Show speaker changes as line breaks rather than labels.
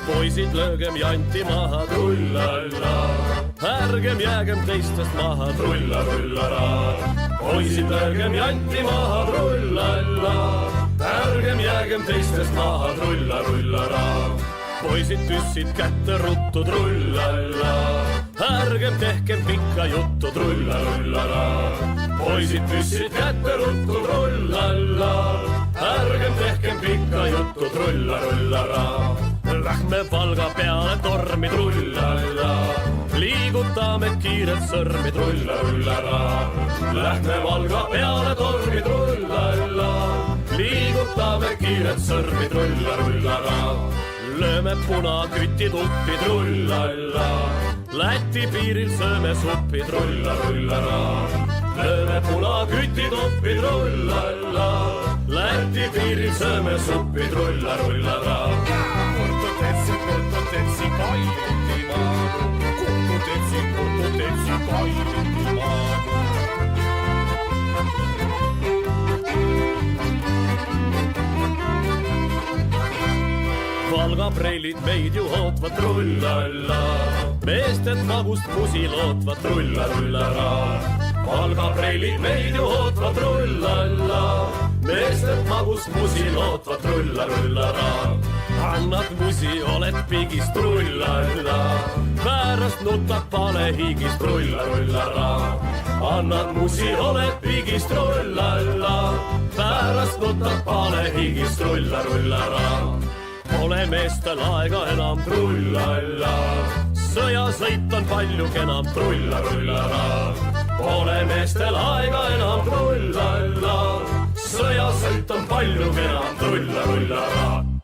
Poisid, löögem janti maha, trullalla. Ärgem jäägem teistest maha, trulla-rullala. Poisid, löögem janti maha, trullalla. Ärgem jäägem teistest maha, trulla-rullala. Poisid, püssid kätte ruttu, trullalla. Ärgem tehkem pikka juttu, trulla-rullala. Poisid, püssid kätte ruttu, trullalla. Ärgem tehkem pikka juttu, trulla-rullala. Lähme Valga peale tormi, trullalla. Liigutame kiiret sõrmi, trulla-rullala. Lähme Valga peale tormi, trullalla. Liigutame kiiret sõrmi, trulla-rullala. Lööme punaküti tuppi, trullalla. Läti piiril sööme suppi, trulla-rullala. Lööme punaküti tuppi, trullalla. Läti piiril sööme suppi, trulla-rullala. Kurtutetsi, kaideti maadu. Kurtutetsi, kaideti maadu. Valga preilid meid ju ootvad, trullalla. Meested magust musi lootvad, trulla-rullala. Valga preilid meid ju ootvad, trullalla. Meested magust musi lootvad, trulla-rullala. Annad musi, oled pigis, trullalla. Pärast nutab pane higis, trulla-rullala. Annad musi, oled pigis, trullalla. Pärast nutab pane higis, trulla-rullala. Pole meestel aega enam, trullalla. Sõjasõit on palju kenam, trulla-rullala. Pole meestel aega enam, trullalla. Sõjasõit on palju kenam, trulla-rullala.